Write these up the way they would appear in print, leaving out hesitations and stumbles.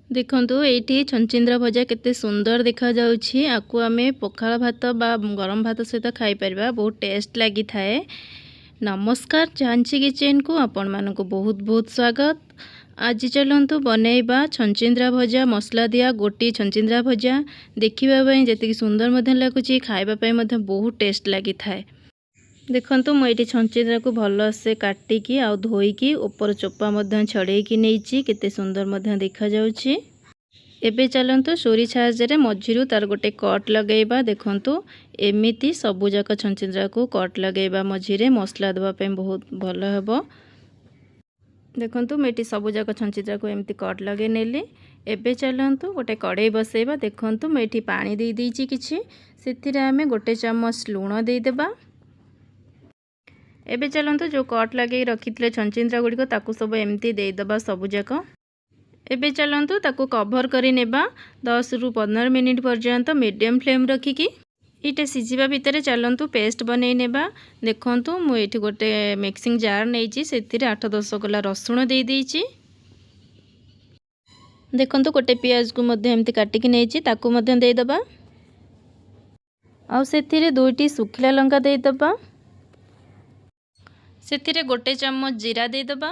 देखंतु एठी छंचिंद्रा भजा केते सुंदर देखा जाउछि। आकु आमे पखाळ भात बा गरम भात सहित खाई परिबा, बहुत टेस्ट लागि थाए। नमस्कार, झांची किचन को आपण मानको बहुत बहुत स्वागत। आज चलंतु बनैबा छंचिंद्रा भजा, मसला दिया गोटी छंचिंद्रा भजा। देखिबा पई जति सुंदर मधे लागुछि, खाइबा पई मधे बहुत टेस्ट लागि थाए। देखंतु मैं ये छंचिंद्रा को भल से काटिकी आ धोईकी ऊपर चोपा मध्य छड़ेकी नहीं केते सुंदर मध्य देखा जाउछि। एबे चलंतु सोरी साहाय्य मझिरु तार गोटे कट लगेबा। देखंतु एमिति सबु जाक छंचिंद्रा को कट लगेबा मझिरे मसला देबा पे बहुत भल हेबो। देखंतु मैं सबु जाक छंचिंद्रा को एमिति कट लगे नेली। एबे चलंतु गोटे कड़ाई बसेबा। देखंतु मैं एठी पानी दे दीची किछि, सेथिरे आमे गोटे चम्मच लूण दे देबा। एबे चलंतु जो कट लगे रखिथिले छंचिंद्रा गुडी को ताकू सब एमती दे दबा सबु जाक। एबे चलंतु ताकू कवर करी नेबा 10 रु 15 मिनिट पर्यंत मीडियम फ्लेम रखिकी। इटे सिझिबा भितरे चलंतु पेस्ट बनै नेबा। देखंतु मु एठी गोटे मिक्सिंग जार नेइची, सेथिरे 8-10 गला रसुण दे देइची। देखंतु गोटे प्याज को मध्य एमती काटिकी नेइची, ताकू मध्य दे दबा। आ सेथिरे 2टी सुखिला लंका दे दबा। सेथिरे गोटे चम्मच जीरा दे दबा।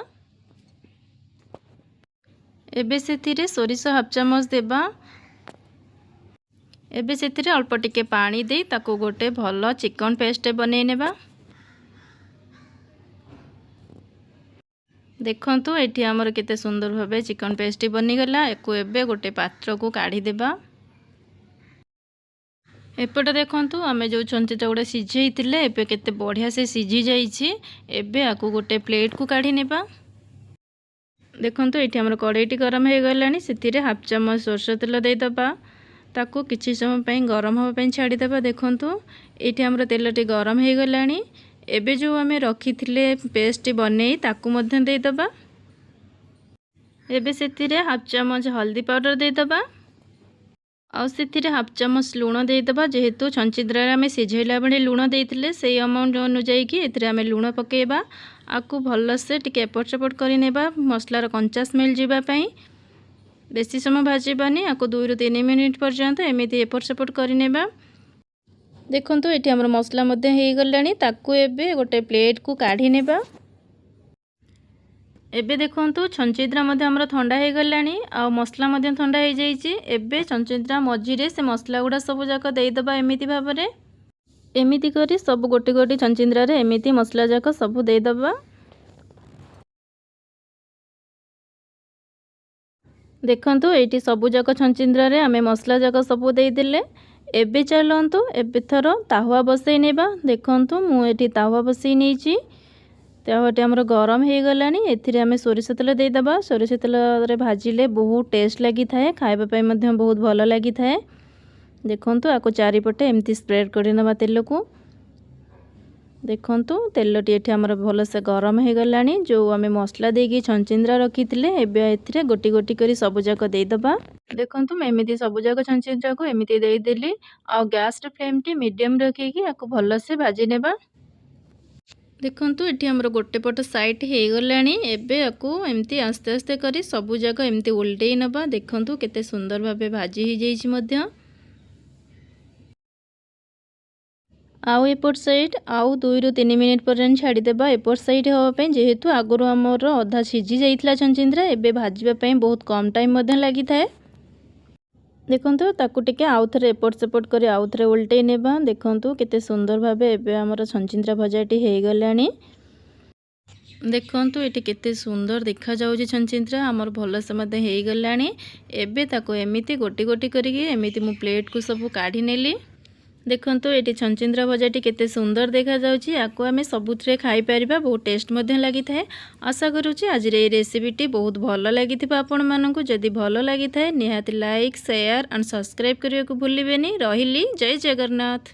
एबे सेथिरे सोरिष हाफ चम्मच देबा। एबे सेथिरे अल्प टिके पानी दे ताको गोटे भल चिकन पेस्ट बनै नेबा। देखंतु एठी हमर केते सुंदर भाबे चिकन पेस्ट बनि गला। एको एबे गोटे पात्र को काढी देबा। एपटे देखंतु आमे जो छंचिंद्रा गुडा सिझेइतिले एबे केते बढ़िया से सिझी जाइछि। एबे आकु गोटे प्लेट को काढी नेबा। देखंतु एठी हमर कड़ाईटी गरम हे गलानी, सेतिरे हाफ चम्मच सरसो तेल दे दबा। ताकू किछि समय पई गरम होबा पई छाडी दबा। देखंतु एठी हमर तेलटी गरम हे गलानी। एबे जो आमे रखिथिले पेस्ट बनै ताकू मध्य दे दबा। एबे सेतिरे हाफ चम्मच हल्दी पाउडर दे दबा। आउ सेथिरे हाफ चम्मच लूण दे दबा। जेहेतु छंचिंद्रा आमे सिझैला बेले लूण देइतिले सेही अमाउंट अनुसार कि एथिरे आमे लूण पकेबा। आकु भल से टिके एपट सेपट करि नेबा मसलार कंचा स्मेल जिबा पई। बेसी समय भाजिबानी, आकु 2 रु 3 मिनिट पर्यंत एमिति एपट सेपट करि नेबा। देखंतु एठी हमर मसला मध्ये हे गलानी, ताकु एबे गोटे प्लेट को काढी नेबा। एबे देखंतु छंचिंद्रा मध्ये हमर ठंडा हे गलानी आ मसला मध्ये ठंडा हे जाईची। एबे छंचिंद्रा मझिरे से मसला गुडा सब जाक दे दबा। एमिति भाबरे एमिति करी सब गोटी गोटी छंचिंद्रा रे एमिति मसला जाक सब दे दबा। देखंतु एठी सब जाक छंचिंद्रा रे आमे मसला जाक सब दे देले। एबे चलंतु एबे थरो तावा बसै नेबा। देखंतु मु एठी तावा बसै नेची। तावाटी हमर गरम हे गलानी। एथिरे आमे सोरिष तेल दे दबा। सोरिष तेल रे भाजिले बहुत टेस्ट लागि थाए, खाइबा पई मध्ये बहुत भल लागि थाए। देखंतु आको चारिपटे एमती स्प्रेड करि नबा तेल को। देखंतु तेलटी एठी हमर भल से गरम हे गलानी। जो आमे मसला देकी छंचिंद्रा रखिथिले एबे एथिरे गोटी गोटी करी सब जाक दे दबा। देखंतु मैं एमिति सब जाक छंचिंद्रा को एमिति दे देली। आ गैस रे फ्लेम टी मीडियम रखिकी आको भल से भाजी नेबा। देखंतु एठी हमर गोटे पट साइड हे गलानी। एबे आकु एमती आस्ते आस्ते करी सबु जाक एमती उल्टेई नबा। देखंतु केते सुंदर भाबे भाजी हे जाईछि मध्य। आउ एपट साइड आउ 2 रु 3 मिनिट पर्यंत छाडी देबा एपट साइड होबा पई। जेहेतु आगुरो हमर अधा सिझी जाइतला छंचिंद्रा, एबे भाजीबा पई बहुत कम टाइम मध्य लागि थाए। देखंतु ताकू टिके आउ थरे एपट सेपट करी आउ थरे उल्टेई नेबा। देखंतु केते सुंदर भाबे एबे हमर छंचिंद्रा भजाटी हे गलानी। देखंतु एटी केते सुंदर देखा जाउछि छंचिंद्रा हमर भल से मते हे गलानी। एबे ताको एमिति गोटी गोटी करिके एमिति मु प्लेट को सब काढी नेली। देखंतु एटी छंचिंद्रा भजाटी केते सुंदर देखा जाउछि। आको आमे सबुथरे खाई परिबा, बहुत टेस्ट मध्ये लागि थाए। आशा करूछि आज रे रेसिपीटी बहुत भल लागिथिबा आपण मानकु। जदि भल लागि थाए निहाती लाइक शेयर एंड सब्सक्राइब करिया को भूलिबेनी। रहिली, जय जगन्नाथ।